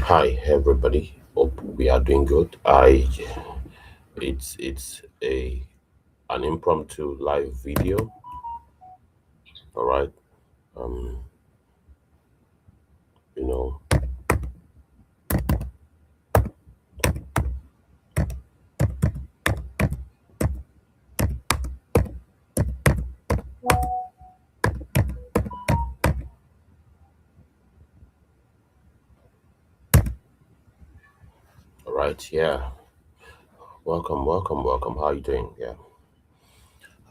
Hi everybody. Hope we are doing good. It's a an impromptu live video. All right. Um, you know. All right. Yeah. Welcome. Welcome. Welcome. How are you doing? Yeah.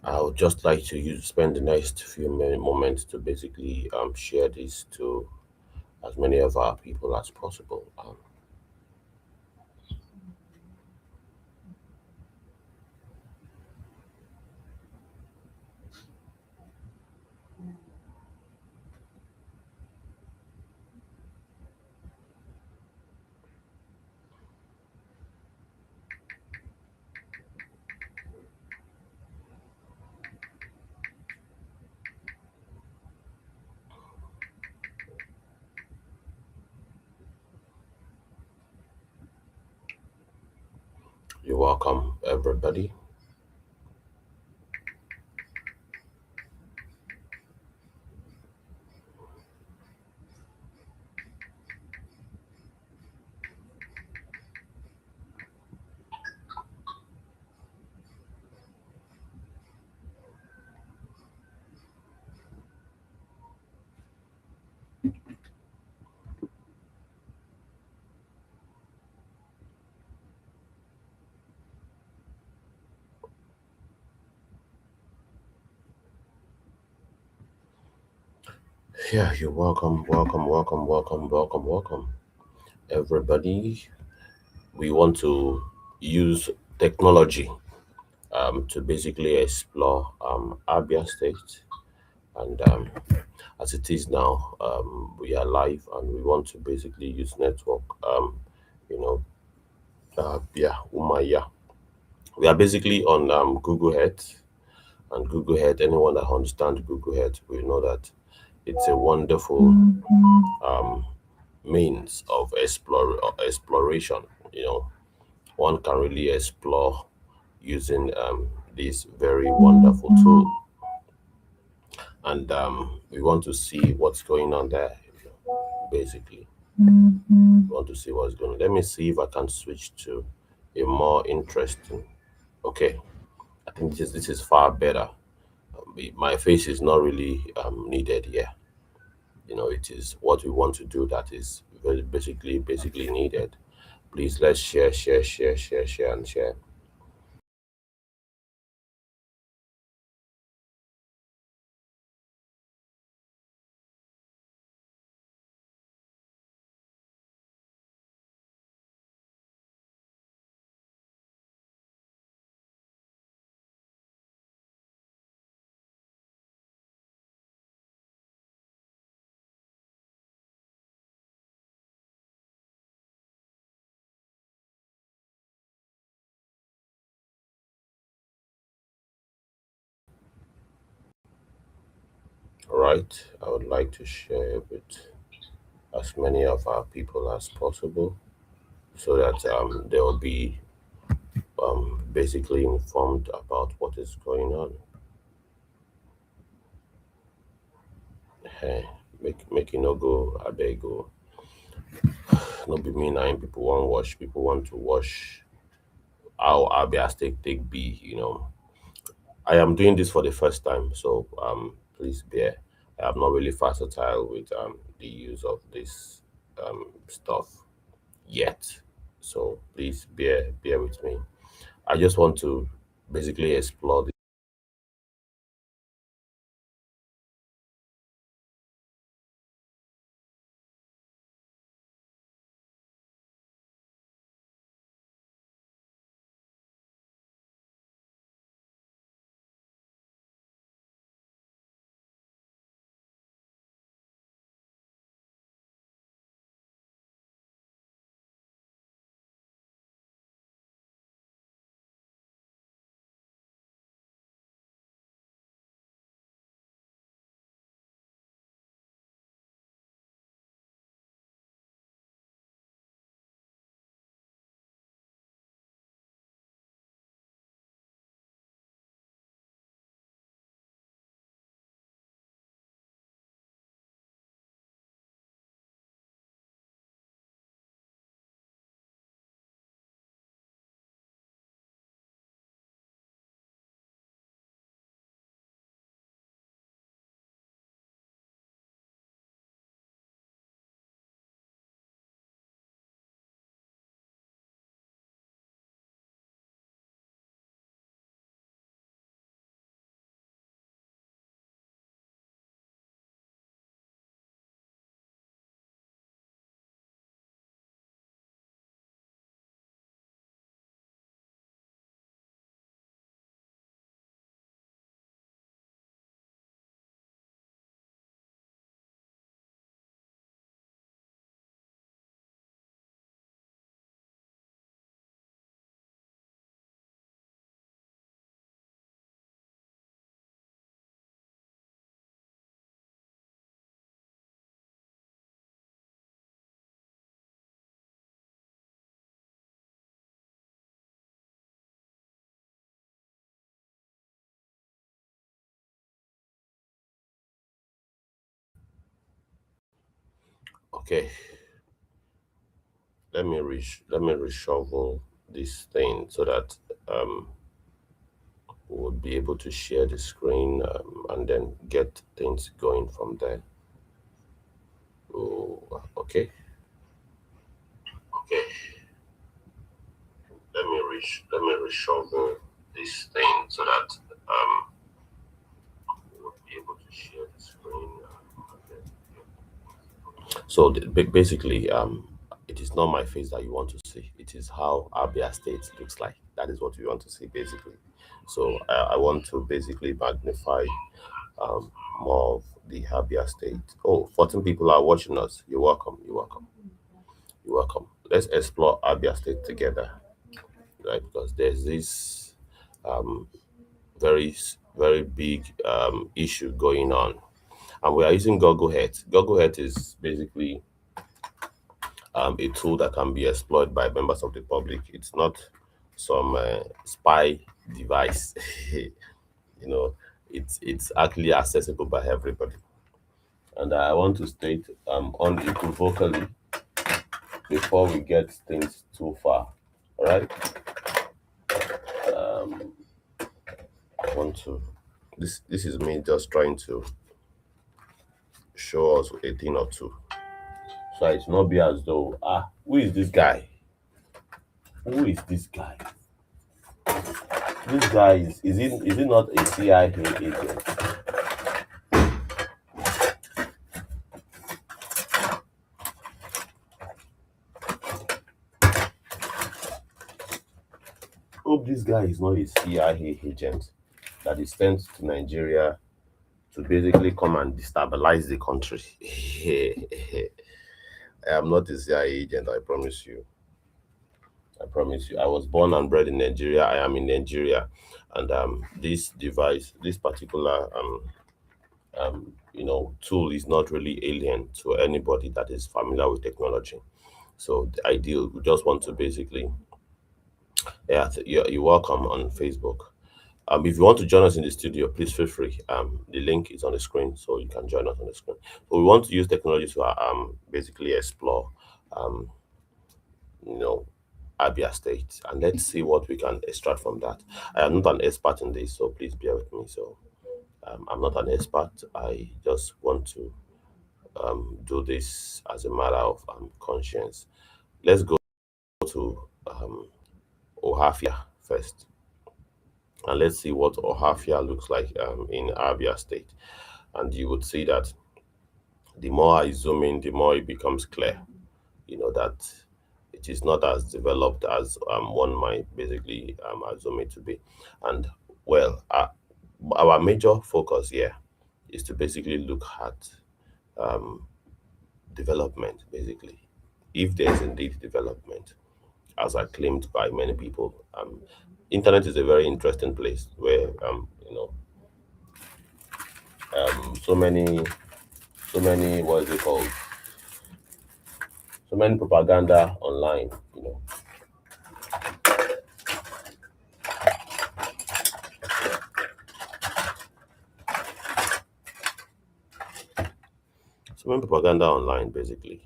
I would just like to use spend the next few moments to basically share this to as many of our people as possible. You're welcome, everybody. Yeah, you're welcome. Welcome. Welcome. Welcome. Welcome. Welcome, everybody. We want to use technology to basically explore Abia State. And as it is now, we are live and we want to basically use network. You know, yeah, Umaya. We are basically on Google Earth. And Google Earth, anyone that understands Google Earth will know that it's a wonderful um, means of exploration. You know, one can really explore using this very wonderful tool, and we want to see what's going on there. Basically, we want to see what's going on. Let me see if I can switch to a more interesting. Okay, I think this is far better. My face is not really needed here. You know, it is what we want to do that is very basically needed. Please let's share, and share. All right, I would like to share with as many of our people as possible so that they will be basically informed about what is going on. Hey, make it no go, I beg go. No be me nine people want wash. People want to wash how Abia take be. You know, I am doing this for the first time, so please bear. I am not really versatile with the use of this stuff yet, so please bear with me. I just want to basically explore Okay, let me reshuffle this thing so that we'll be able to share the screen and then get things going from there. Oh, okay. Okay, let me reshuffle this thing so that we'll be able to share the screen. Okay. So basically, it is not my face that you want to see. It is how Abia State looks like. That is what you want to see, basically. So I want to basically magnify um, more of the Abia State. Oh, 14 people are watching us. You're welcome. You're welcome. You're welcome. Let's explore Abia State together, right? Because there's this um, very big issue going on, and we are using Google Earth. Google Earth is basically a tool that can be exploited by members of the public. It's not some spy device. you know, it's actually accessible by everybody. And I want to state unequivocally before we get things too far. All right. Um, I want to. This is me just trying to show us a thing or two, so it not be as though who is this guy? Who is this guy? This guy is he not a CIA agent? Hope this guy is not a CIA agent that is sent to Nigeria to basically come and destabilize the country. I am not a CIA agent, I promise you. I promise you. I was born and bred in Nigeria. I am in Nigeria. And this device, this particular tool is not really alien to anybody that is familiar with technology. So the ideal, we just want to basically, yeah, you're welcome on Facebook. If you want to join us in the studio, please feel free. The link is on the screen, so you can join us on the screen. So we want to use technology to basically explore, um, you know, Abia State, and let's see what we can extract from that. I am not an expert in this, so please bear with me. So I'm not an expert. I just want to do this as a matter of conscience. Let's go to Ohafia first, and let's see what Ohafia looks like in Abia State. And you would see that the more I zoom in, the more it becomes clear, that it is not as developed as one might basically assume it to be. And well, our major focus here is to basically look at um, development, basically. If there's indeed development, as are claimed by many people, internet is a very interesting place where so many what is it called? So many propaganda online, so many propaganda online, basically.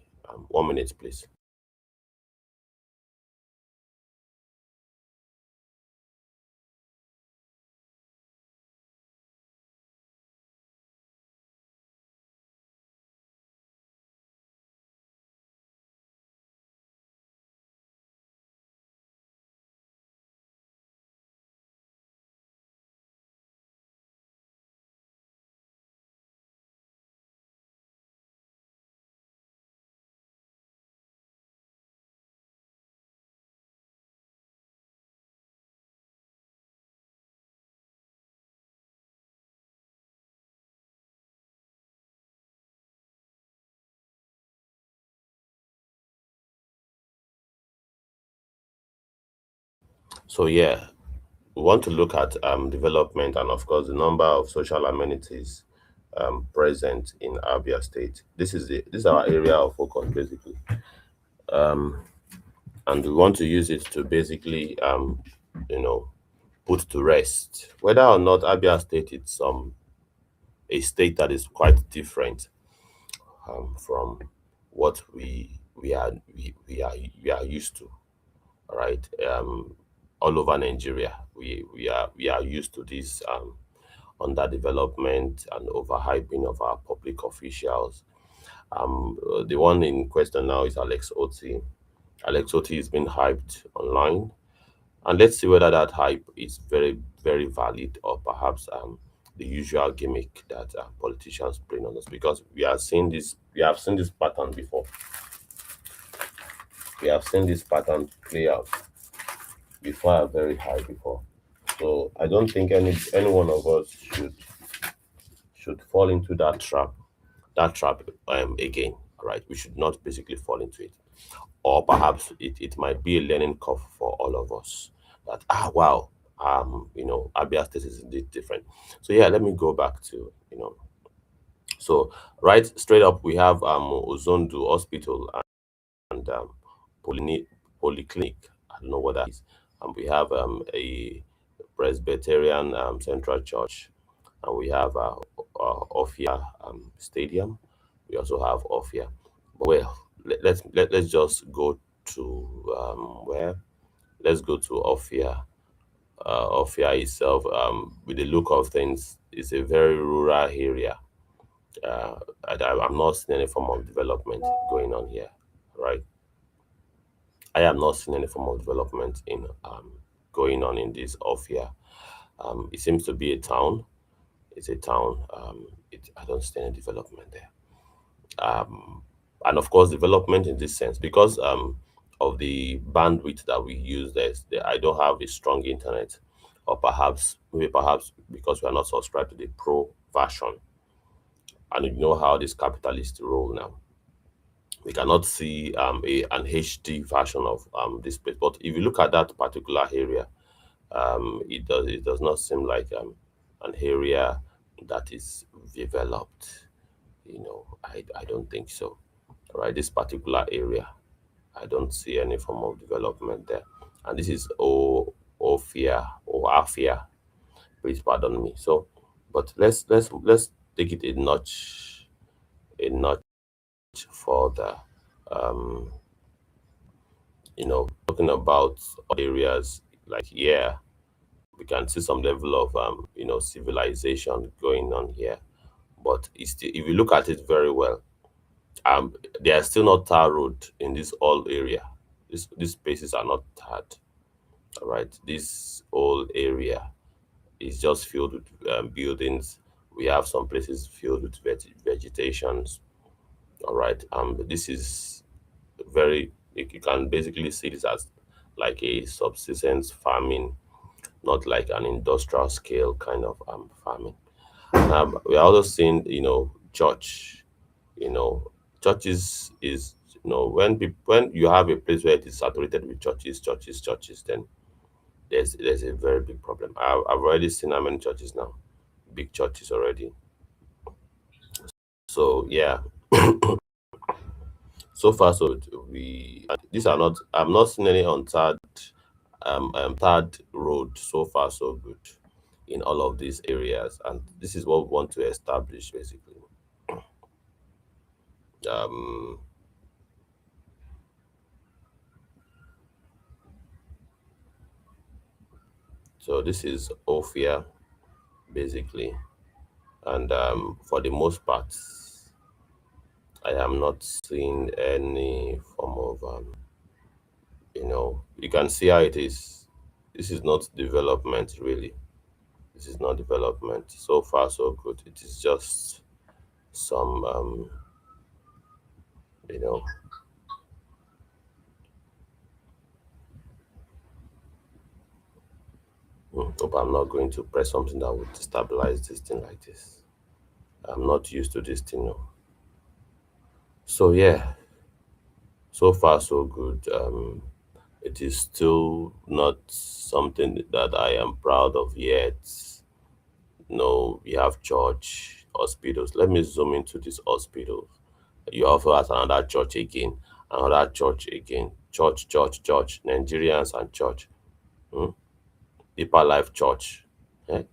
1 minute, please. So yeah, we want to look at development and of course the number of social amenities present in Abia State. This is our area of focus basically, and we want to use it to basically you know put to rest whether or not Abia State is a state that is quite different from what we are used to, all right? All over Nigeria, we are used to this underdevelopment and overhyping of our public officials. The one in question now is Alex Oti. Alex Oti is being hyped online, and let's see whether that hype is very, very valid, or perhaps the usual gimmick that politicians bring on us. Because we have seen this pattern before. We have seen this pattern play out before, very high before. So I don't think any one of us should fall into that trap again. Right? We should not basically fall into it. Or perhaps it might be a learning curve for all of us, that wow, Abia State is indeed different. So yeah, let me go back to, so right straight up we have Ozondu Hospital and polyclinic. I don't know what that is. And we have a Presbyterian Central Church, and we have Ophia Stadium. We also have Ophia. But well, let's just go to where. Let's go to Ophia. Ophia itself, with the look of things, is a very rural area. I'm not seeing any form of development going on here, right? I am not seeing any form of development in going on in this Ophia. It seems to be a town. It's a town. I don't see any development there. And of course, development in this sense, because of the bandwidth that we use, I don't have a strong internet, or perhaps because we are not subscribed to the pro version, and you know how this capitalist roll now. We cannot see an HD version of this place. But if you look at that particular area, it does not seem like an area that is developed. I don't think so. Right, this particular area, I don't see any form of development there. And this is Ophia or Afia. Please pardon me. So, but let's take it a notch further. Um, talking about other areas like here, we can see some level of civilization going on here. But if you look at it very well, there are still not tar road in this whole area. These spaces are not tarred. All right, this whole area is just filled with buildings. We have some places filled with vegetations. All right, this is very. You can basically see this as like a subsistence farming, not like an industrial scale kind of farming. We are also seeing, church. You know, churches is, when you have a place where it is saturated with churches, then there's a very big problem. I've already seen how many churches now, big churches already. So yeah, so far so good. These are not. I'm not seeing any untarred third road. So far so good in all of these areas, and this is what we want to establish basically. Um, so this is Ophia basically, and for the most part, I am not seeing any form of you can see how it is. This is not development really. This is not development. So far so good. It is just some you know hope I'm not going to press something that would destabilize this thing like this. I'm not used to this thing. No. So yeah, so far so good. It is still not something that I am proud of yet. No, we have church, hospitals. Let me zoom into this hospital. You also have another church again, another church again, church, Nigerians and church. Hmm? Deeper Life Church. Eh?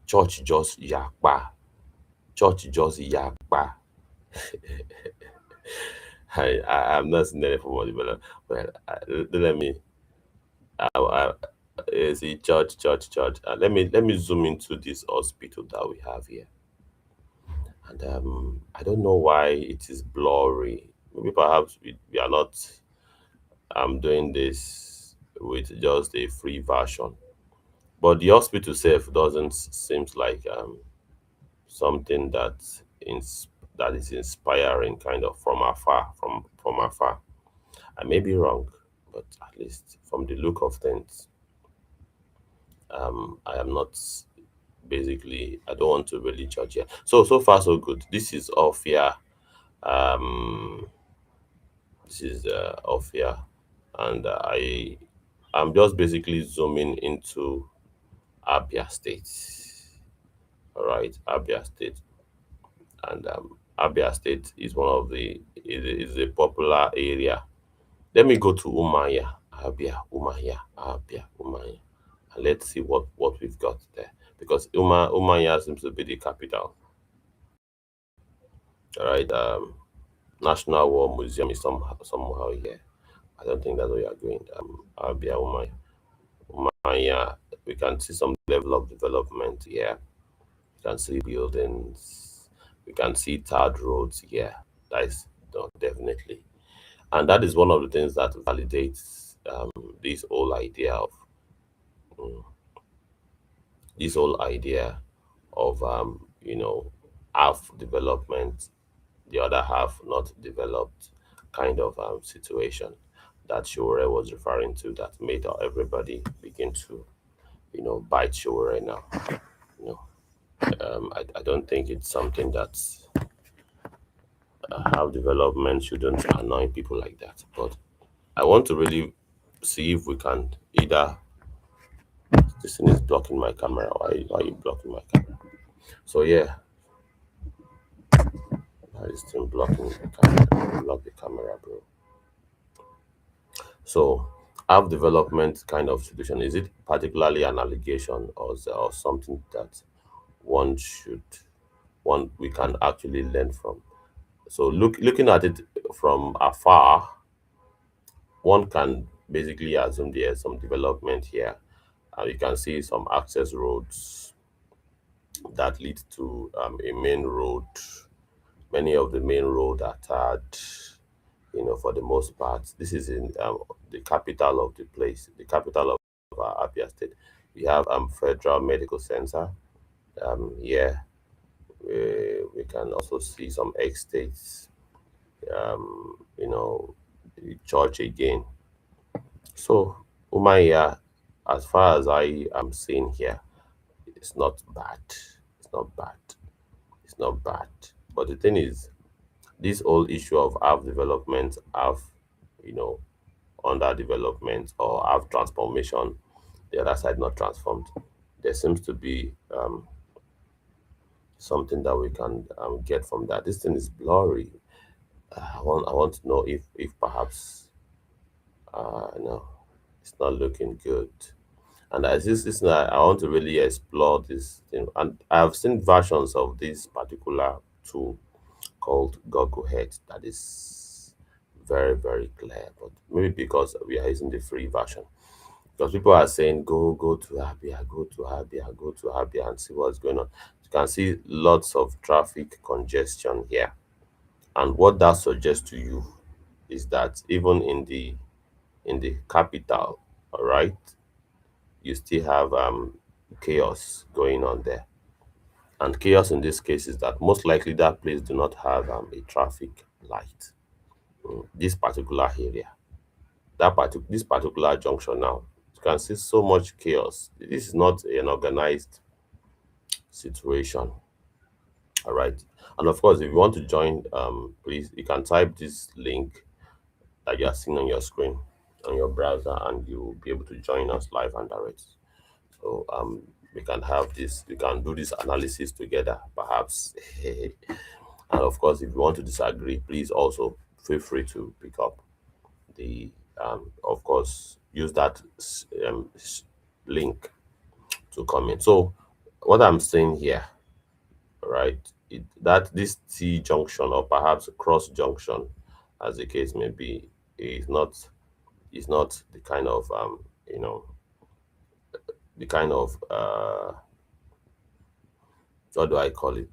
Church just yakpa. Church just yakpa. I'm not in any form of development. Well, let me. I see church. Let me zoom into this hospital that we have here, and I don't know why it is blurry. Maybe perhaps we are not doing this with just a free version, but the hospital itself doesn't seems like something that is inspiring, kind of from afar, from afar. I may be wrong, but at least from the look of things, I am not basically. I don't want to really judge here. So far so good. This is Ophia. Um, this is Ophia, and I'm just basically zooming into Abia State. All right, Abia State, and Abia State is one of the is a popular area. Let me go to Umaya, Abia, Umaya, Abia, Umaya, and let's see what we've got there, because Umaya seems to be the capital. All right, National War Museum is somehow here. I don't think that's where you are going. Abia, Umaya, Umaya. We can see some level of development here. We can see buildings. We can see tarred roads here. That is definitely, and that is one of the things that validates this whole idea of mm, this whole idea of half development, the other half not developed, kind of situation that Shore was referring to, that made everybody begin to bite Shore now. You know, I don't think it's something that half development shouldn't annoy people like that. But I want to really see if we can either. This thing is blocking my camera. Why are you blocking my camera? So yeah, why is this thing blocking the camera? Block the camera, bro. So half development kind of solution, is it particularly an allegation, or something that one should one we can actually learn from? So looking at it from afar, one can basically assume there's some development here. You can see some access roads that lead to a main road. Many of the main road are tarred, for the most part. This is in the capital of the place, the capital of Abia State. We have Federal Medical Center. Here we can also see some estates. The church again. So Umaya, as far as I am seeing here, it's not bad. It's not bad. It's not bad. But the thing is, this whole issue of half development, half, you know, underdevelopment, or half transformation, the other side not transformed. There seems to be something that we can get from that. This thing is blurry. I want to know if perhaps no, it's not looking good. And as this I want to really explore this thing. And I've seen versions of this particular tool called Google Head that is very, very clear. But maybe because we are using the free version. Because people are saying go to Abia, go to Abia, go to Abia and see what's going on. You can see lots of traffic congestion here. And what that suggests to you is that even in the capital, all right, you still have chaos going on there. And chaos in this case is that most likely that place do not have a traffic light. This particular area, this particular junction now, you can see so much chaos. This is not an organized situation. All right. And of course, if you want to join, please, you can type this link that you are seeing on your screen on your browser, and you will be able to join us live and direct. So we can have this, we can do this analysis together, perhaps. And of course, if you want to disagree, please also feel free to pick up the, of course, use that link to come in. So what I'm saying here, right, that this T junction, or perhaps cross junction, as the case may be, is not the kind of you know the kind of what do I call it?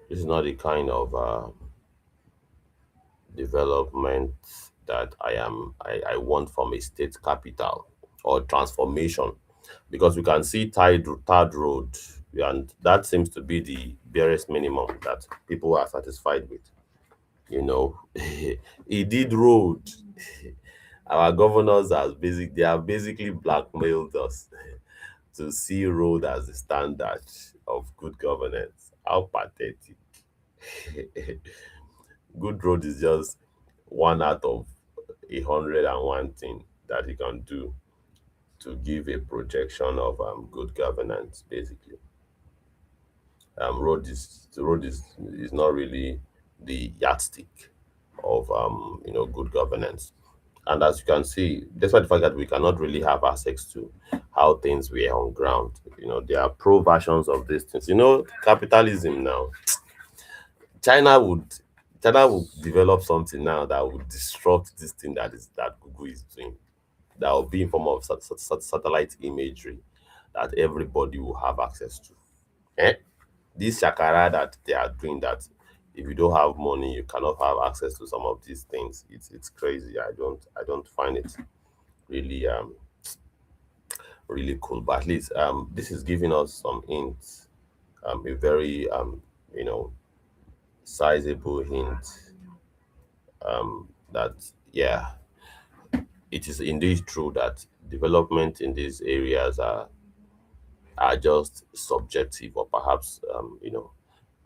This is not the kind of development that I want from a state capital or transformation, because we can see third road, and that seems to be the barest minimum that people are satisfied with. You know, he did road. Our governors has they have basically blackmailed us to see road as the standard of good governance. How pathetic. Good road is just one out of 101 thing that you can do to give a projection of good governance. Basically, road is not really the yardstick of good governance. And as you can see, despite the fact that we cannot really have access to how things were on ground, there are pro versions of these things. Capitalism now. China would China would develop something now that would disrupt this thing that Google is doing. That will be in form of satellite imagery that everybody will have access to. Eh? This shakara that they are doing, that if you don't have money, you cannot have access to some of these things. It's crazy. I don't find it really really cool. But at least this is giving us some hints, a very you know sizable hint, that yeah, it is indeed true that development in these areas are just subjective, or perhaps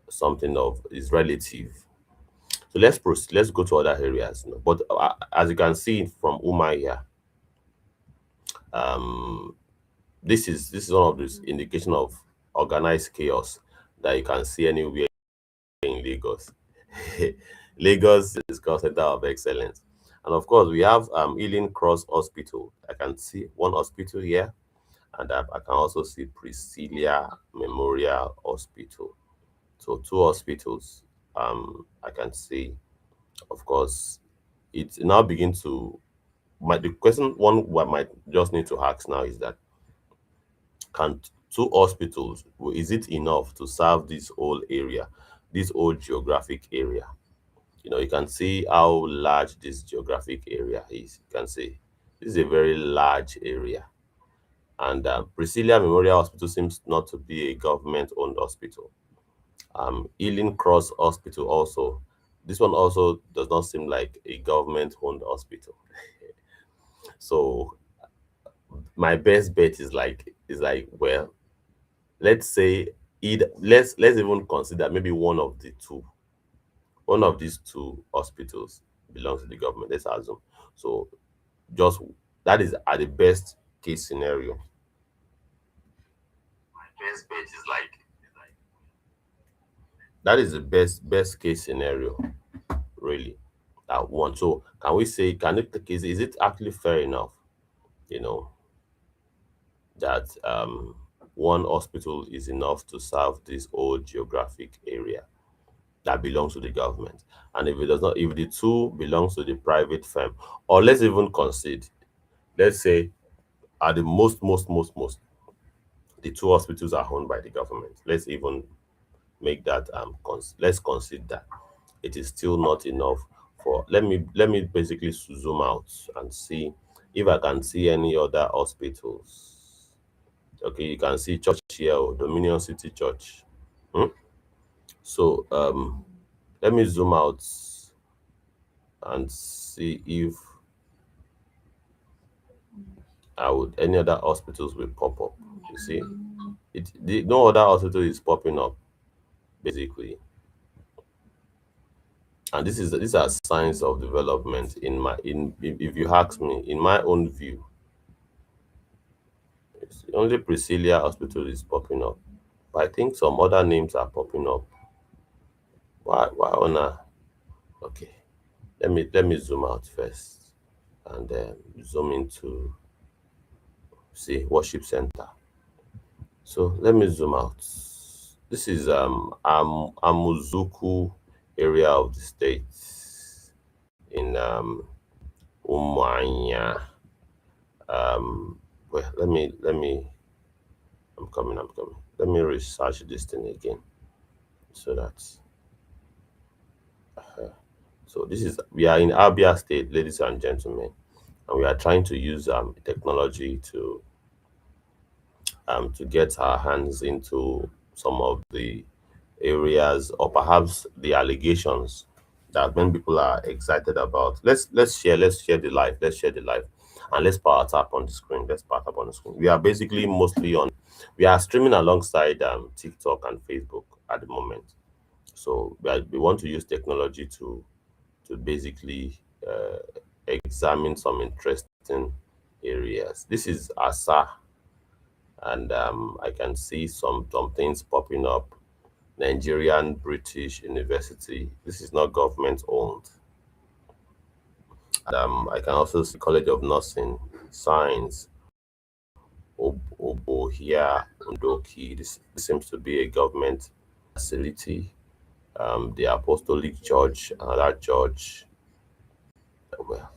something of is relative. So let's proceed. Let's go to other areas. But as you can see from Uma here, um, this is one of those indication of organized chaos that you can see anywhere in Lagos. Lagos is called center of excellence, and of course we have Healing Cross Hospital. I can see one hospital here, and I can also see Priscilla Memorial Hospital. So two hospitals. I can see, of course, it now begin to. The question one what might just need to ask now is that, can two hospitals, is it enough to serve this whole area, this whole geographic area? You can see how large this geographic area is. You can see this is a very large area, and Priscilla Memorial Hospital seems not to be a government-owned hospital. Healing Cross Hospital also, this one also does not seem like a government-owned hospital. So my best bet is like, well, let's say let's even consider maybe one of these two hospitals belongs to the government. Let's assume. So just that is at the best case scenario. Best bet is like that is the best case scenario, really. That one. So can we say, is it actually fair enough, you know, that one hospital is enough to serve this whole geographic area that belongs to the government? And if it does not, if the two belongs to the private firm, or let's even concede, let's say at the most, the two hospitals are owned by the government. Let's even make that let's consider that it is still not enough for. Let me basically zoom out and see if I can see any other hospitals. Okay, you can see church here, Dominion City Church. Hmm? So let me zoom out and see if I would any other hospitals will pop up. You see, no other hospital is popping up basically, and these are signs of development in my in if you ask me, in my own view. It's only Priscilla Hospital is popping up, but I think some other names are popping up. Why on earth? Okay, let me zoom out first, and then zoom into, see, worship center. So let me zoom out. This is Amuzuku area of the state in Umuahia. Well, let me. I'm coming. I'm coming. Let me research this thing again so that. So this is we are in Abia State, ladies and gentlemen, and we are trying to use technology to get our hands into some of the areas or perhaps the allegations that many people are excited about. Let's share the life. Let's share the life. And let's power tap on the screen. Let's power tap on the screen. We are basically mostly on we are streaming alongside TikTok and Facebook at the moment. So we want to use technology to basically examine some interesting areas. This is ASA, and I can see some things popping up. Nigerian British University. This is not government owned. I can also see College of Nursing, Science, Obohia, Undoki. This seems to be a government facility. The Apostolic Church, another church. Well,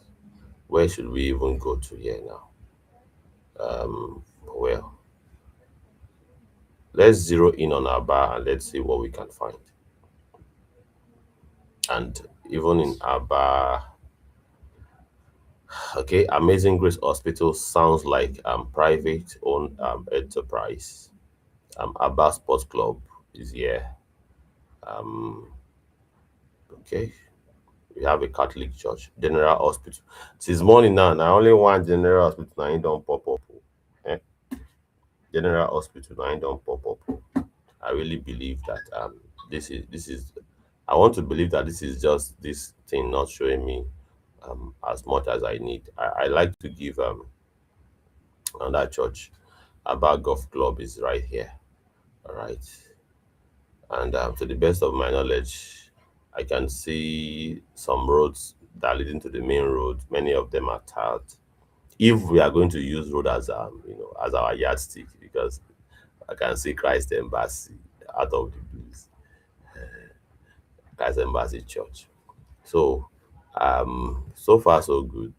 where should we even go to here now? Well, let's zero in on our bar and let's see what we can find. And even in our bar, okay, Amazing Grace Hospital sounds like private owned enterprise. Abba Sports Club is here. Um, okay, we have a Catholic church, General Hospital. Since morning now, I only one General Hospital. Now you don't pop up. Eh? General Hospital. Now you don't pop up. I really believe that this is. I want to believe that this is just this thing not showing me as much as I need. I like to give another church. Abba Golf Club is right here. All right. And to the best of my knowledge, I can see some roads that lead into the main road. Many of them are tarred. If we are going to use road as as our yardstick, because I can see Christ Embassy out of the blues, Christ Embassy Church. So so far so good.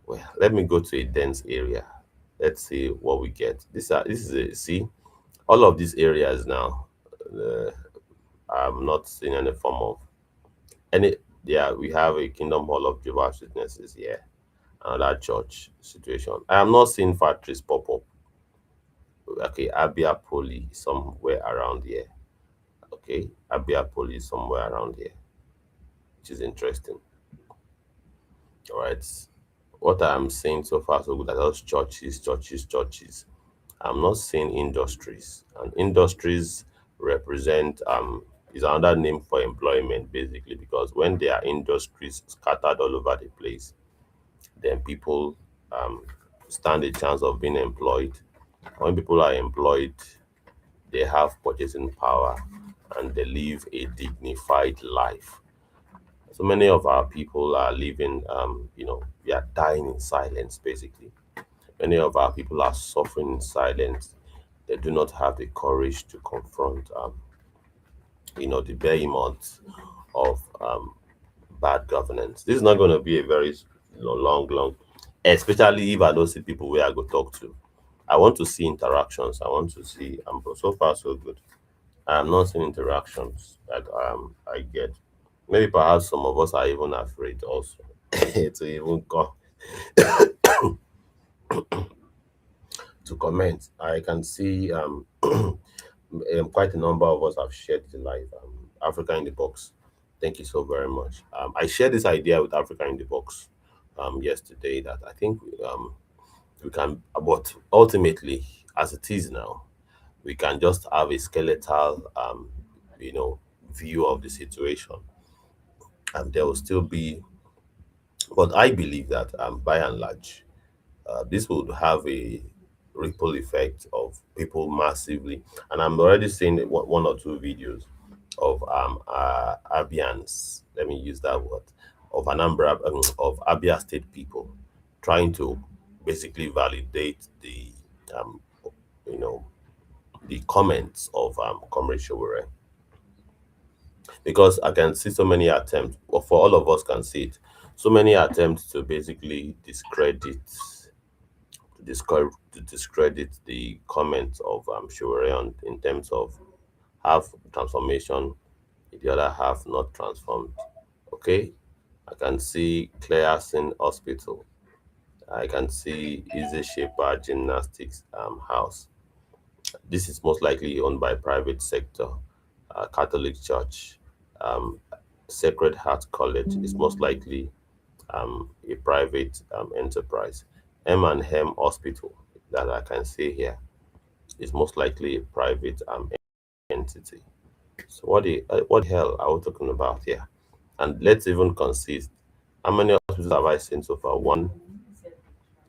Well, let me go to a dense area. Let's see what we get. This is a see all of these areas now. Uh, I'm not seeing any form of any. Yeah, we have a Kingdom Hall of Jehovah's Witnesses here, another church situation. I am not seeing factories pop up. Okay, Abia Poly somewhere around here. Okay, Abia Poly somewhere around here, which is interesting. All right, what I'm seeing so far so good are those churches, churches, churches. I'm not seeing industries, and industries represent is another name for employment basically because when there are industries scattered all over the place, then people um, stand a chance of being employed. When people are employed, they have purchasing power and they live a dignified life. So many of our people are living, we are dying in silence basically. Many of our people are suffering in silence. They do not have the courage to confront, the behemoth of bad governance. This is not going to be a very long, especially if I don't see people where I go talk to. I want to see interactions. I want to see. So far so good. I'm not seeing interactions that I get. Maybe perhaps some of us are even afraid also to even come to comment. I can see quite a number of us have shared the live Africa in the box. Thank you so very much. I shared this idea with Africa in the box yesterday that I think we can, but ultimately, as it is now, we can just have a skeletal, you know, view of the situation, and there will still be. But I believe that by and large, this would have a ripple effect of people massively. And I'm already seeing one or two videos of Abians, let me use that word, of Anambra, of Abia State people trying to basically validate the um, you know, the comments of Comrade Showore, because I can see so many attempts, or for all of us can see it, so many attempts to basically discredit the comments of Showore in terms of half transformation, the other half not transformed. Okay, I can see Clareson Hospital. I can see Easy Shaper Gymnastics House. This is most likely owned by private sector. Catholic Church, um, Sacred Heart College is most likely a private enterprise. M&M Hospital that I can see here is most likely a private entity. So what the hell are we talking about here? And let's even consist. How many hospitals have I seen so far? One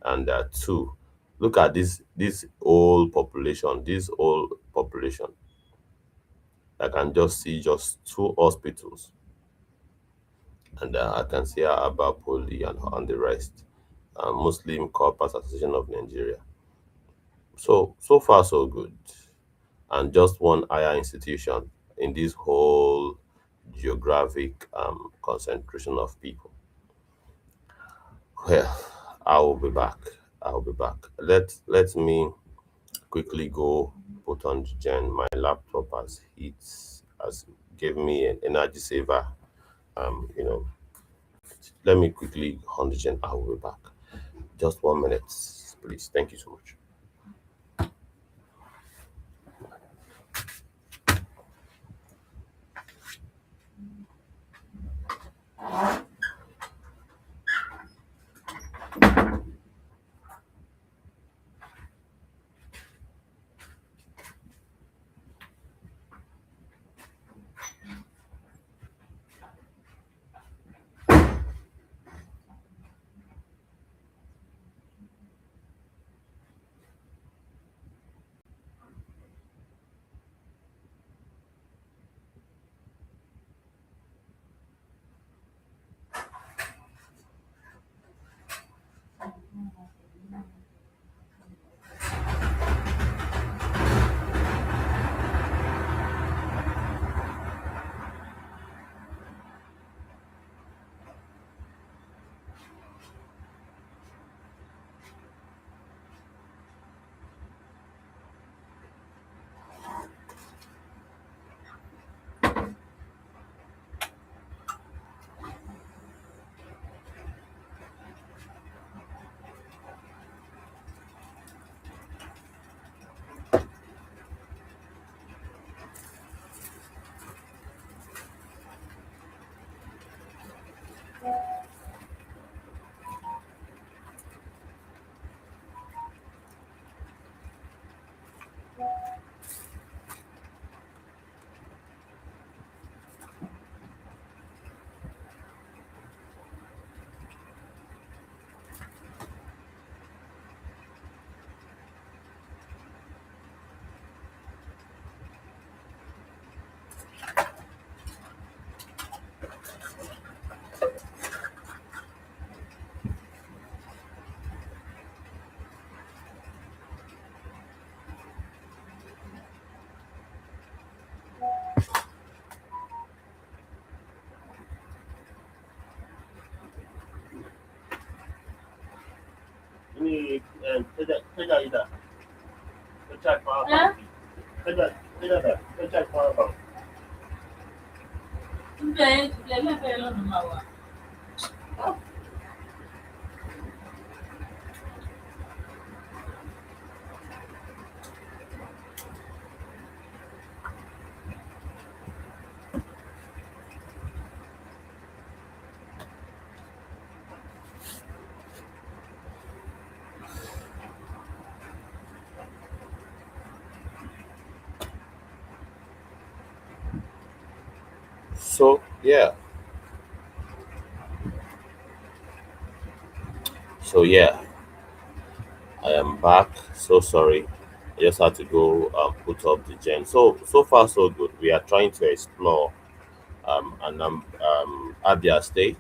and two. Look at this old population. I can just see just two hospitals, and I can see Abba Poli and the rest. Muslim Corpus Association of Nigeria. So far so good, and just one higher institution in this whole geographic concentration of people. Well, I will be back. I will be back. Let me quickly go put on the gen. My laptop has gave me an energy saver. You know, let me quickly on the gen. I will be back. Just 1 minute, please. Thank you so much. Ini tidak tidak pecah apa? Tidak tidak ada pecah apa? So yeah, so yeah, I am back. So sorry. I just had to go put up the gen. So far so good. We are trying to explore Abia State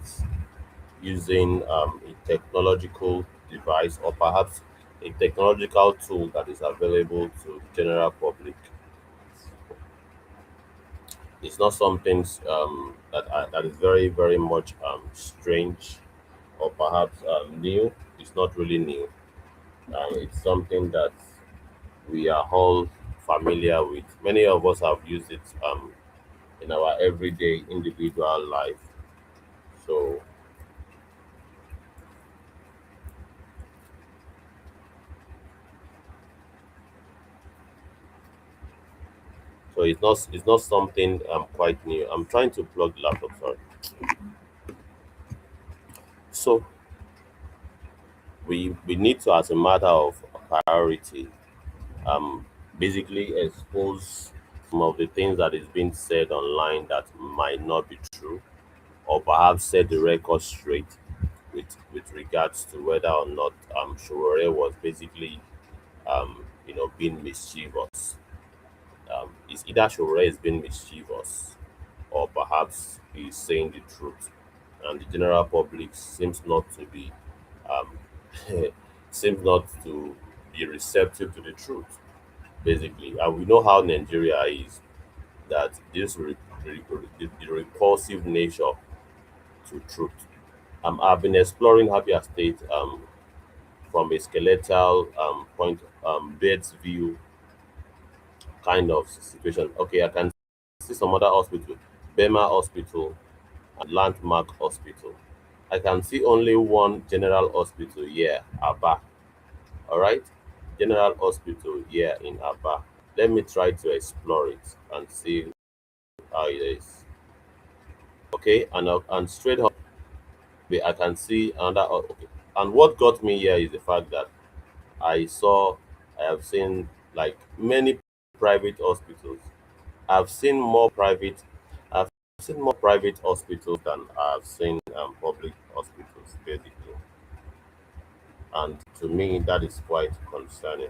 using a technological device, or perhaps a technological tool that is available to the general public. It's not something that is very very much strange or perhaps new. It's not really new. It's something that we are all familiar with. Many of us have used it in our everyday individual life. So it's not something quite new. I'm trying to plug the laptop. Sorry. So we need to, as a matter of priority, um, basically expose some of the things that is being said online that might not be true, or perhaps set the record straight with regards to whether or not Showore was basically being mischievous. It's either Showore is being mischievous or perhaps he's saying the truth, and the general public seems not to be um, seems not to be receptive to the truth. Basically, and we know how Nigeria is, that the repulsive nature to truth. I've been exploring Abia State from a skeletal point, bird's view kind of situation. Okay, I can see some other hospital, Bema Hospital and Landmark Hospital. I can see only one general hospital here, Aba. All right, general hospital here in Aba. Let me try to explore it and see how it is. Okay, and straight up, I can see another. Okay, and what got me here is the fact that I saw, I have seen like many private hospitals. I've seen more private. I've seen more private hospitals than I've seen public hospitals, basically. And to me, that is quite concerning.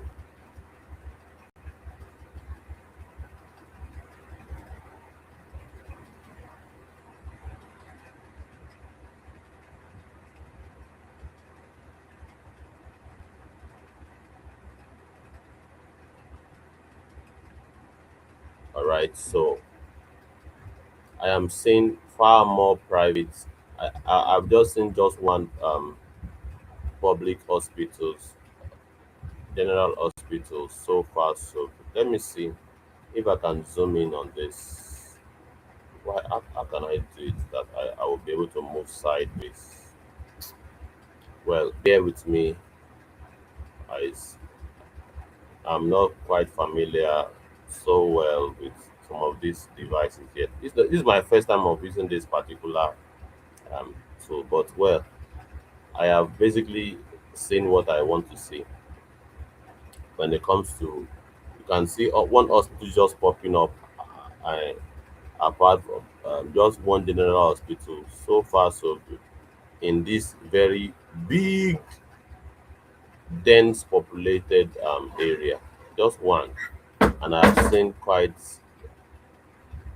All right, so I am seeing far more private. I've just seen just one public hospitals, general hospitals so far. So let me see if I can zoom in on this. Why? How can I do it that I will be able to move sideways? Well, bear with me. I, I'm not quite familiar so well with some of these devices yet. This is my first time of using this particular tool, but well, I have basically seen what I want to see when it comes to. You can see one hospital just popping up, uh, apart from just one general hospital. So far, so good in this very big, dense populated area. Just one, and I've seen quite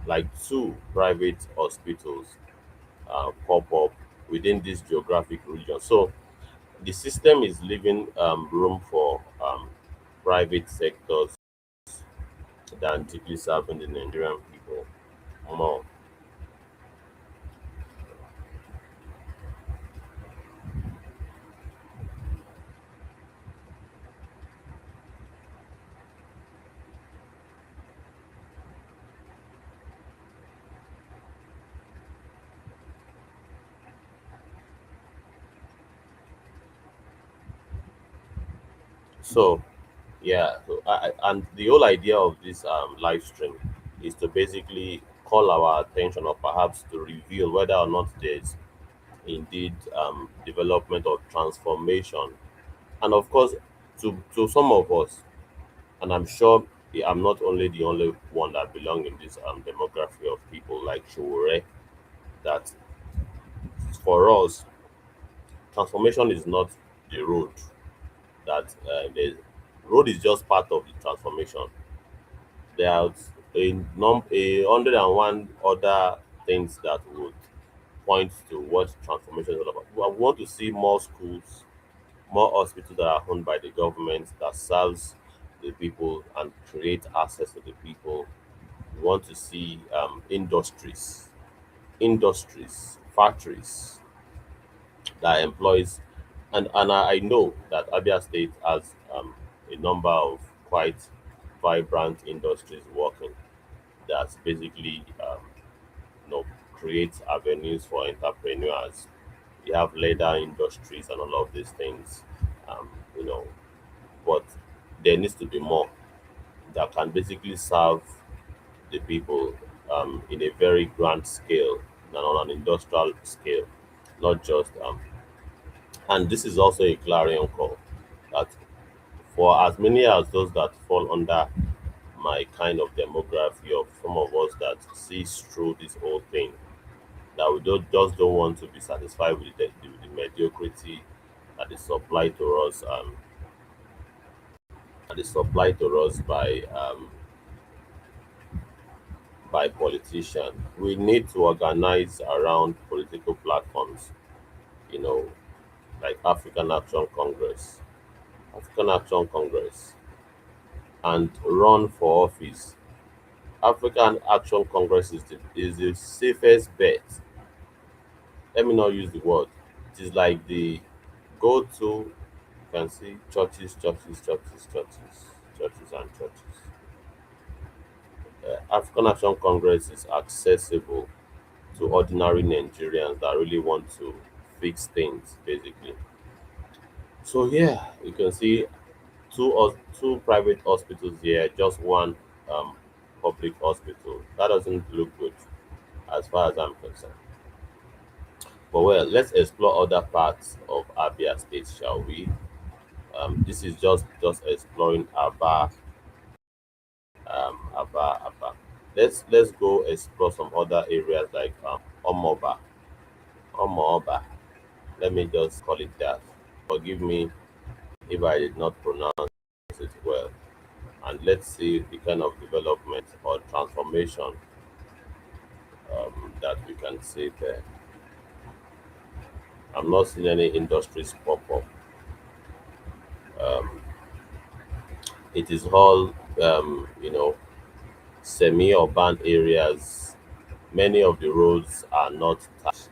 like two private hospitals pop up within this geographic region. So the system is leaving room for private sectors than deeply serving the Nigerian people more. So yeah, and the whole idea of this live stream is to basically call our attention or perhaps to reveal whether or not there's indeed development or transformation. And of course, to some of us, and I'm sure I'm not only one that belong in this demography of people like Showore, that for us, transformation is not the road. That the road is just part of the transformation. There's a 101 other things that would point to what transformation is all about. We want to see more schools, more hospitals that are owned by the government that serves the people and create access to the people. We want to see industries, factories that employs, and I know that Abia State has a number of quite vibrant industries working that basically you know create avenues for entrepreneurs. We have leather industries and all of these things, um, you know, but there needs to be more that can basically serve the people in a very grand scale and on an industrial scale, not just and this is also a clarion call that for as many as those that fall under my kind of demography of some of us that sees through this whole thing, that we just don't want to be satisfied with the mediocrity that is supplied to us that is supplied to us by politicians. We need to organize around political platforms, you know, like African Action Congress, and run for office. African Action Congress is the safest bet. Let me not use the word. It is like the go to. You can see churches, and churches. African Action Congress is accessible to ordinary Nigerians that really want to fix things, basically. So yeah, you can see two private hospitals here, just one um, public hospital. That doesn't look good as far as I'm concerned. But well, let's explore other parts of Abia State, shall we? This is just exploring Aba. Let's go explore some other areas like Omoba, Omoba. Let me just call it that. Forgive me if I did not pronounce it well. And let's see the kind of development or transformation that we can see there. I'm not seeing any industries pop up. Um, it is all semi-urban areas. Many of the roads are not touched.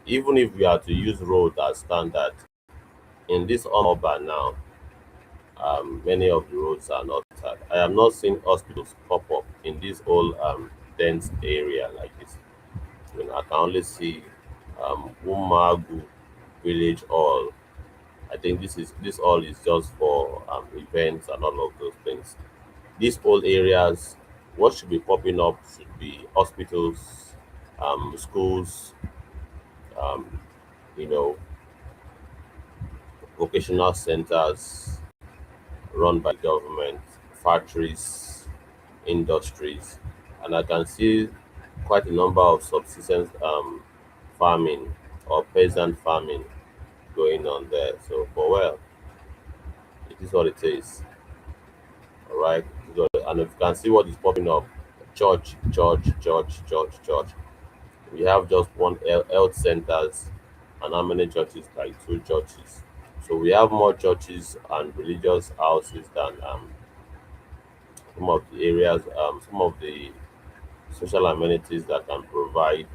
Even if we are to use road as standard in this urban now, many of the roads are not touched. I have not seen hospitals pop up in this whole dense area like this. I can only see Umagu village hall. I think this all is just for events and all of those things. These old areas, what should be popping up should be hospitals, schools, um, you know, vocational centers run by government, factories, industries, and I can see quite a number of subsistence farming or peasant farming going on there. So, but well, it is what it is. All right, and if you can see what is popping up, church. We have just one health centers, and how many churches? Like two churches. So we have more churches and religious houses than some of the areas, some of the social amenities that can provide.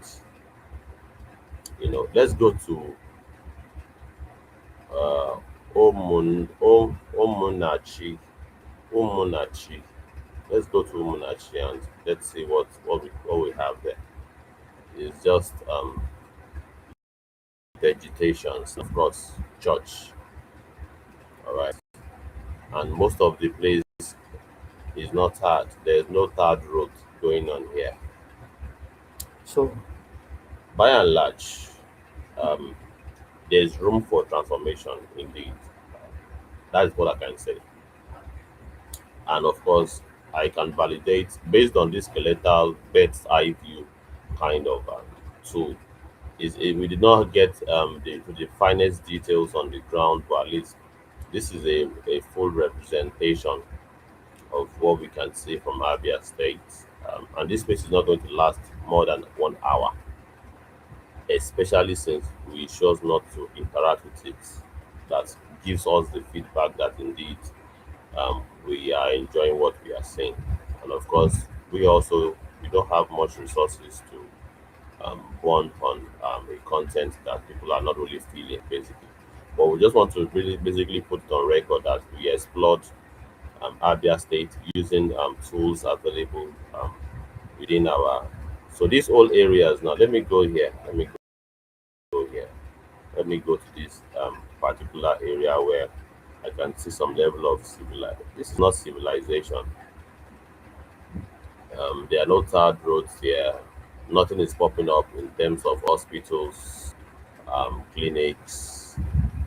Let's go to uh, Omunachi. Omunachi. Let's go to Omunachi and let's see what we have there. It's just vegetations, of course, church. All right, and most of the place is not hard. There's no third road going on here. So by and large, um, there's room for transformation indeed. That is what I can say. And of course, I can validate based on this skeletal bird's eye view kind of tool. We did not get the finest details on the ground, but at least this is a full representation of what we can see from Abia State. And this space is not going to last more than 1 hour, especially since we chose not to interact with it. That gives us the feedback that indeed we are enjoying what we are saying. And of course, we don't have much resources to want on a content that people are not really feeling basically. But we just want to really basically put it on record that we explored Abia State using tools available within our. So these all areas now. Let me go here. Go here. Let me go to this particular area where I can see some level of civilization. This is not civilization. There are no tarred roads here. Nothing is popping up in terms of hospitals, clinics,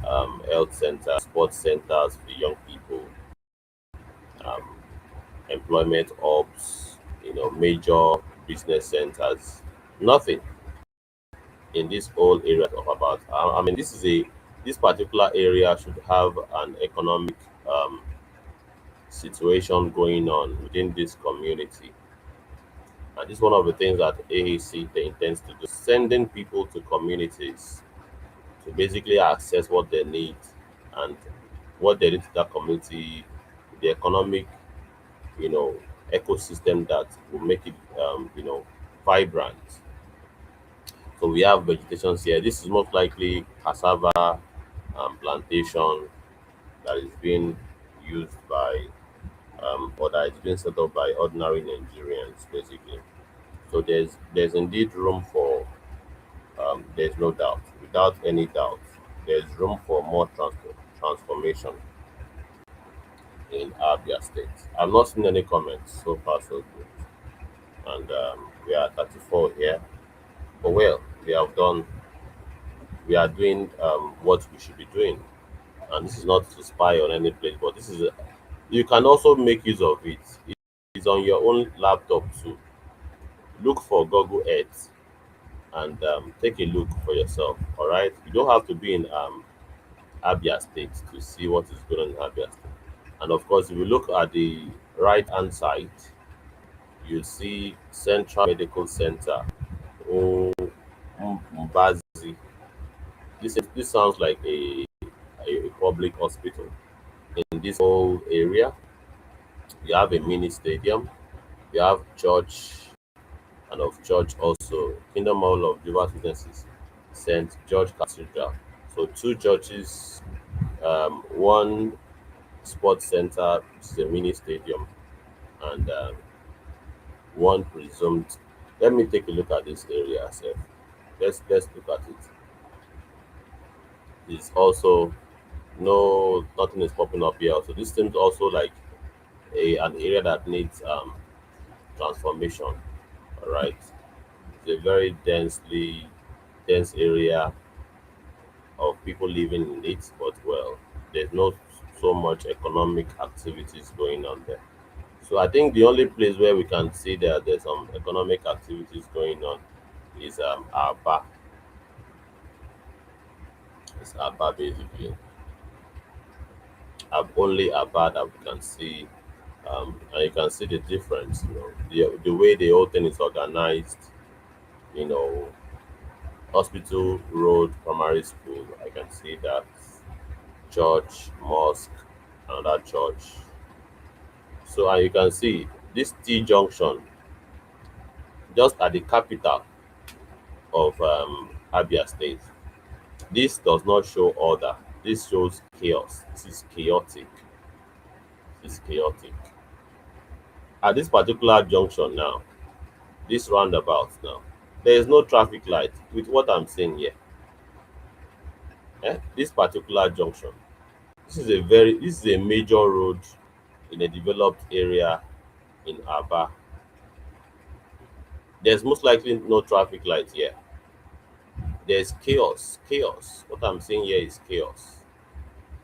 health centers, sports centers for young people, um, employment hubs, major business centers. Nothing in this whole area of about. I mean, this particular area should have an economic um, situation going on within this community. And this is one of the things that AAC intends to do, sending people to communities to basically access what they need and what they need to that community, the economic, you know, ecosystem that will make it, vibrant. So we have vegetations here. This is most likely cassava plantation that is being used by, or that is being set up by ordinary Nigerians, basically. So there's indeed room for, there's no doubt, without any doubt, there's room for more transformation in Abia State. I've not seen any comments so far, so good. And we are 34 here. But well, we are doing what we should be doing. And this is not to spy on any place, but you can also make use of it. It's on your own laptop too. Look for Google Earth and take a look for yourself. All right, you don't have to be in Abia State to see what is going on in Abia State. And of course, if you look at the right hand side, you see Central Medical Center. Oh, Mbazi. This sounds like a public hospital. In this whole area, you have a mini stadium, you have church, and of church also Kingdom Hall of Jehovah's Witnesses, St. George Cathedral. So two churches, one sports center, which is a mini stadium, and one presumed. Let me take a look at this area, sir. Let's look at it. It's also no nothing is popping up here. So this seems also like an area that needs transformation. All right, it's a very dense area of people living in it, but well, there's not so much economic activities going on there. So I think the only place where we can see that there's some economic activities going on is Aba. It's Aba basically. Only Aba that we can see, and you can see the difference. The way the whole thing is organized. You know, Hospital Road Primary School. I can see that church, mosque, another church. So and you can see this T junction just at the capital of Abia State. This does not show order. This shows chaos. This is chaotic. This is chaotic. At this particular junction now, this roundabout now, there is no traffic light with what I'm saying here. This particular junction. This is a major road in a developed area in Aba. There's most likely no traffic light here. There's chaos. Chaos. What I'm saying here is chaos.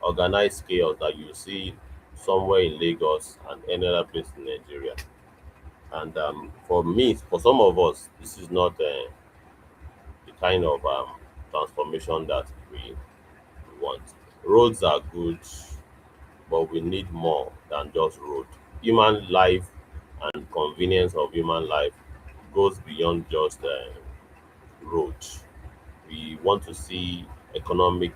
Organized chaos that you see somewhere in Lagos and any other place in Nigeria. And for me, for some of us, this is not the kind of transformation that we want. Roads are good, but we need more than just road. Human life and convenience of human life goes beyond just road. We want to see economic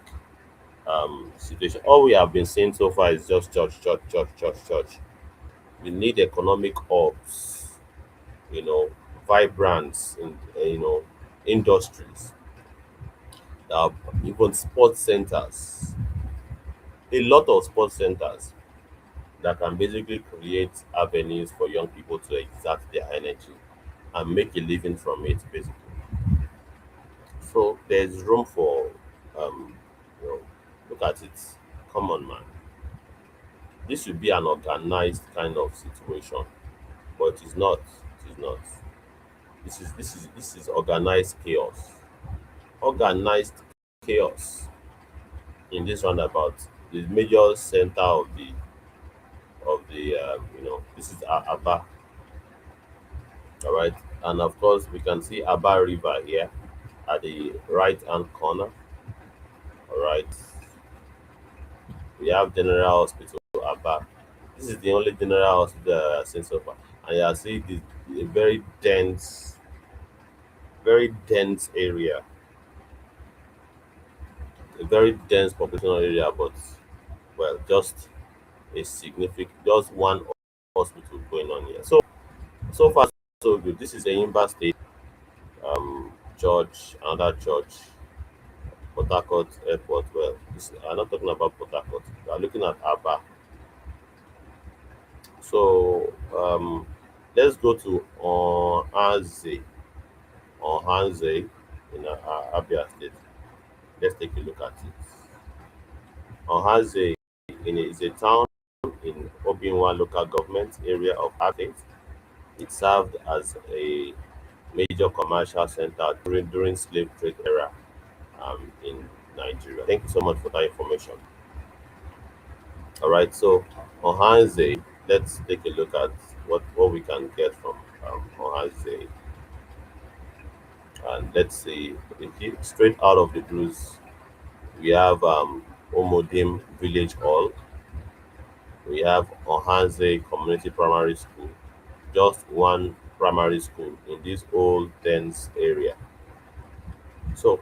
situation. All we have been seeing so far is just church, church, church, church, church. We need economic hubs, you know, vibrant, industries, uh, even sports centers, a lot of sports centers that can basically create avenues for young people to exert their energy and make a living from it, basically. So there's room for, um, you know, look at it. Come on, man. This should be an organized kind of situation, but it's not. It is not. This is organized chaos. Organized chaos in this roundabout. The major center of the this is Aba, all right, and of course we can see Aba River here at the right hand corner, all right. We have General Hospital Aba. This is the only general hospital I have seen so far, and you see the very dense area, a very dense population area, but well, just just one hospital going on here. So far so good. This is a Imba State church, another church, Port Harcourt Airport. Well, I'm not talking about Port Harcourt. We are looking at Aba. So let's go to Hanze in Abia State. Let's take a look at it. Hanze is a town in Obinwa local government area of Abia. It served as a major commercial center during slave trade era in Nigeria. Thank you so much for that information. All right, so Ohanze, let's take a look at what we can get from Ohanze, and let's see. Straight out of the blues, we have Omodim Village Hall. We have Ohanze Community Primary School, just one primary school in this old dense area. So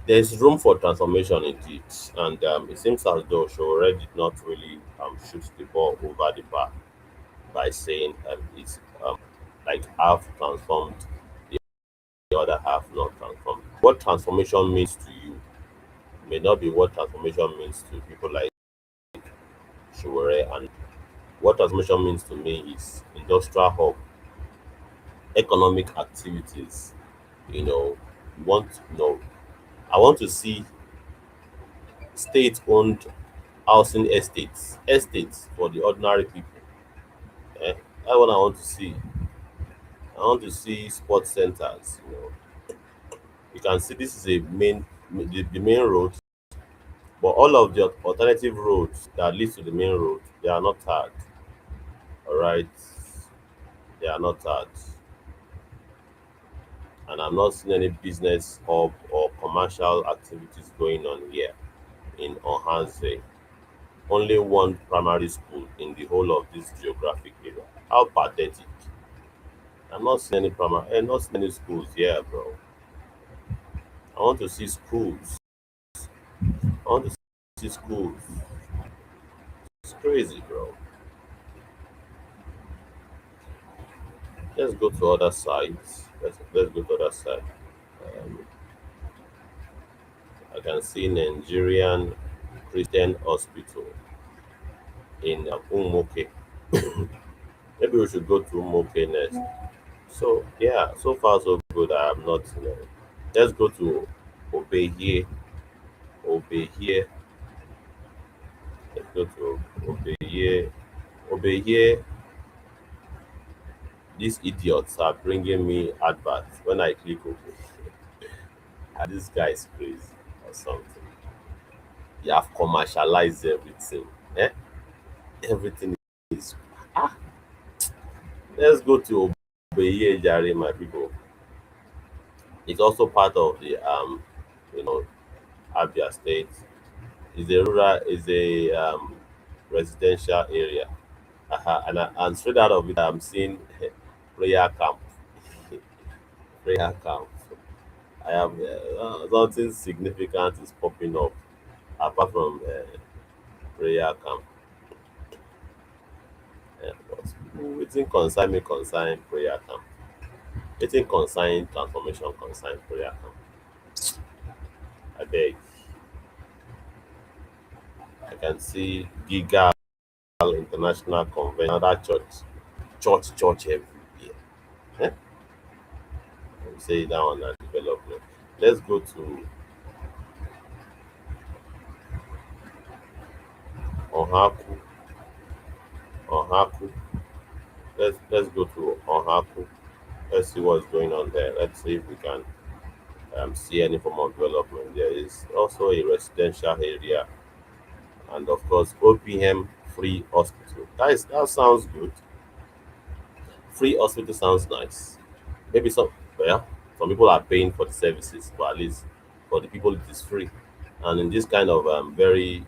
there's room for transformation indeed, and it seems as though Shore did not really shoot the ball over the bar by saying it's like half transformed, the other half not transformed. What transformation means to you may not be what transformation means to people like Shore, and what transformation means to me is industrial hub, economic activities. You know, I want to see state-owned housing estates for the ordinary people. Eh? That's what I want to see. I want to see sports centers. You can see this is the main road, but all of the alternative roads that leads to the main road, they are not tagged. All right, they are not tagged, and I'm not seeing any business or commercial activities going on here in Ohanze. Only one primary school in the whole of this geographic area. How pathetic! I'm not seeing any not seeing any schools here, bro. I want to see schools. I want to see schools. It's crazy, bro. Let's go to other sites. Let's go to other side. Um, I can see Nigerian Christian Hospital in Umuke. Maybe we should go to Umuke next. So yeah, so far so good. I am not. Let's go to Obeye. Obeye. Let's go to Obeye. Obeye. These idiots are bringing me adverts when I click OK. Ah, this guy is crazy or something. You have commercialized everything. Eh? Everything is. Ah, let's go to Obeye Jare, my people. It's also part of the you know, Abia State. Is a residential area. And straight out of it, I'm seeing prayer camp, prayer camp. I have nothing significant is popping up apart from prayer camp. But wetin concern me concern prayer camp. Wetin concern transformation concern prayer camp. Abeg, I can see Giga International Convention, another church everywhere. Eh? Let me say that one na development. Let's go to Ohaku. Ohaku. Let's go to Ohaku. Let's see what's going on there. Let's see if we can see any form of development. There is also a residential area and of course OPM free hospital. That sounds good. Free hospital sounds nice. Maybe some people are paying for the services, but at least for the people it is free. And in this kind of very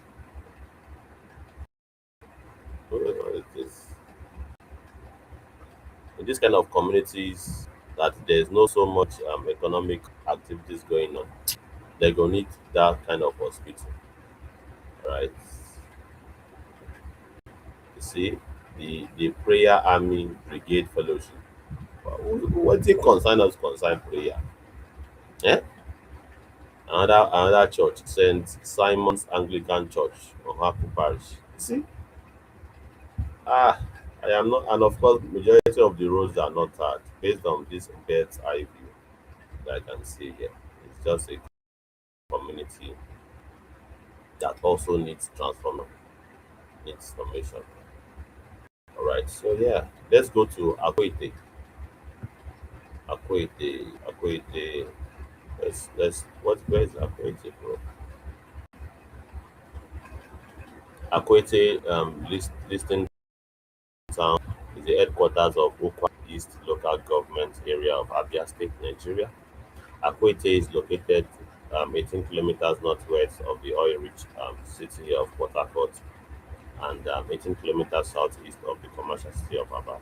it is in this kind of communities that there's no so much economic activities going on, they gonna need that kind of hospital, right? You see, the prayer army brigade fellowship. What thing concern us concern prayer? Eh? Another church, Saint Simon's Anglican Church, Ohaku Parish. See, ah, I am not, and of course, majority of the roads are not hard based on this bird's eye view that I can see here. It's just a community that also needs needs transformation. All right, so yeah, let's go to Akwete. Akwete. Where is Akwete, bro? Akwete, listing town is the headquarters of Okwa East local government area of Abia State, Nigeria. Akwete is located 18 kilometers northwest of the oil-rich city of Port Harcourt and 18 kilometers southeast of the commercial city of Aba.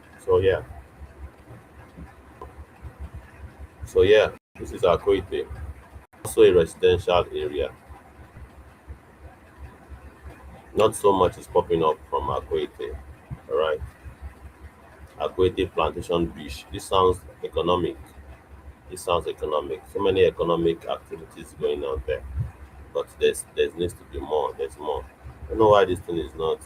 So yeah, this is Akwete. Also a residential area. Not so much is popping up from Akwete. All right, Akwete Plantation Beach. This sounds economic. This sounds economic. So many economic activities going on there, but there needs to be more. There's more. I don't know why this thing is not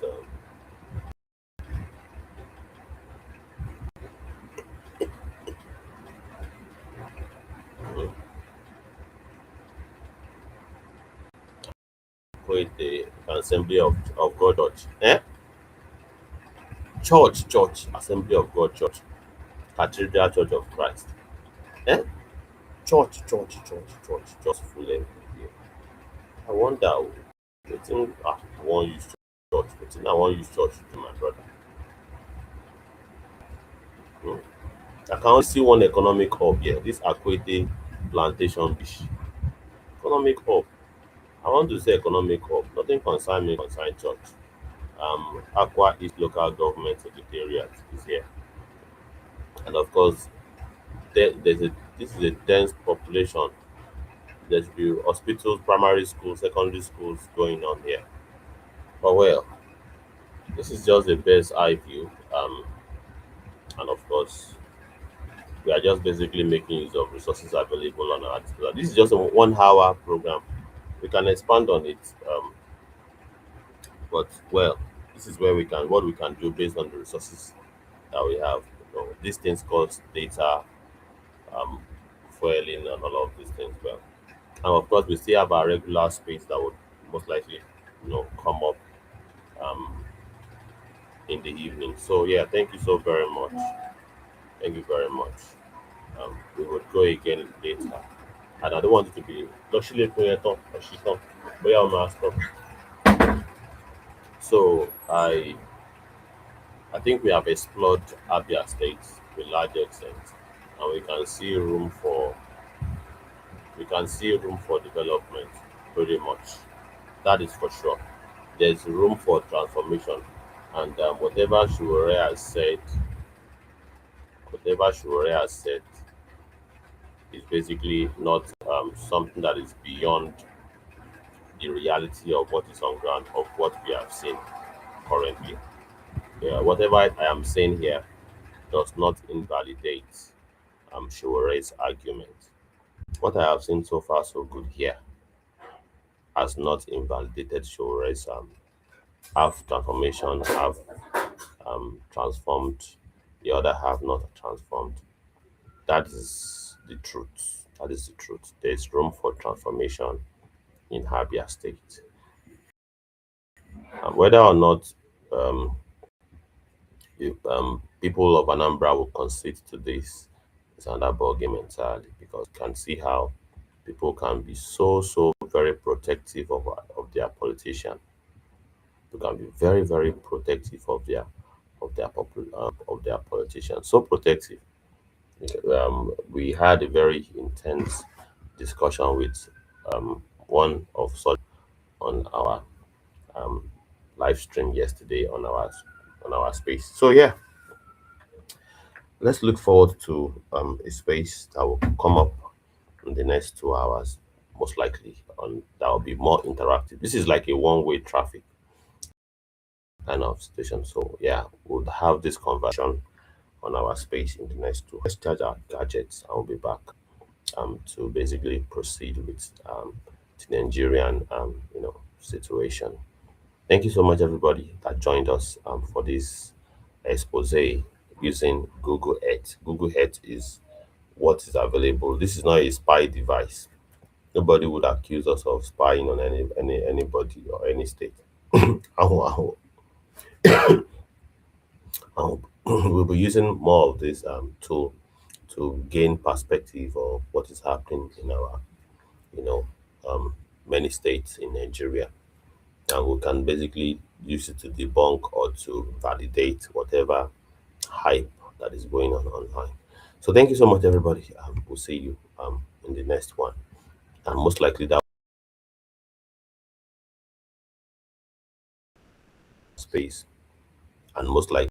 create the Assembly of God Church. Church, Assembly of God Church, Cathedral Church of Christ. Eh? Church, just full everywhere. I wonder, wetin I wan use church, wetin I wan use church do, my brother. Hmm. I can only see one economic hub here, this Akwete Plantation Beach. Economic hub. I want to say economic hub. Nothing concern me concern church. Aqua East local government secretariat is here. And of course, there's a this is a dense population. There should be hospitals, primary schools, secondary schools going on here. But well, this is just the best eye view. And of course, we are just basically making use of resources available on our article. This is just a 1 hour program. We can expand on it. But well, this is where what we can do based on the resources that we have. These things called data, um, fueling, and all of these things. Well, and of course, we still have our regular space that would most likely, come up um, in the evening. So yeah, thank you so very much. Thank you very much. We would go again later, and I don't want it to be luxury or she talk, but yeah, master. So I think we have explored Abia State to a large extent, and we can see room for development pretty much. That is for sure. There's room for transformation, and whatever Shurea has said, It's basically not something that is beyond the reality of what is on ground of what we have seen currently. Yeah, whatever I am saying here does not invalidate Showore's argument. What I have seen so far so good here has not invalidated Showore's half transformation, half transformed, the other half not transformed. That is the truth. That is the truth. There is room for transformation in Abia State. Whether or not um, if, people of Anambra will concede to this is another ballgame entirely, because you can see how people can be so very protective of their politician. They can be very protective of their politician. So protective. We had a very intense discussion with one of such on our um, live stream yesterday on our space. So yeah, let's look forward to a space that will come up in the next 2 hours, most likely, on that will be more interactive. This is like a one-way traffic kind of situation. So yeah, we'll have this conversation on our space in the next two. Let's charge our gadgets and we'll be back to basically proceed with the Nigerian situation. Thank you so much, everybody that joined us for this expose using Google Earth. Google Earth is what is available. This is not a spy device. Nobody would accuse us of spying on anybody or any state. And we'll be using more of this tool to gain perspective of what is happening in our, you know, um, many states in Nigeria, and we can basically use it to debunk or to validate whatever hype that is going on online. So thank you so much, everybody. We'll see you in the next one, and most likely that space, and most likely.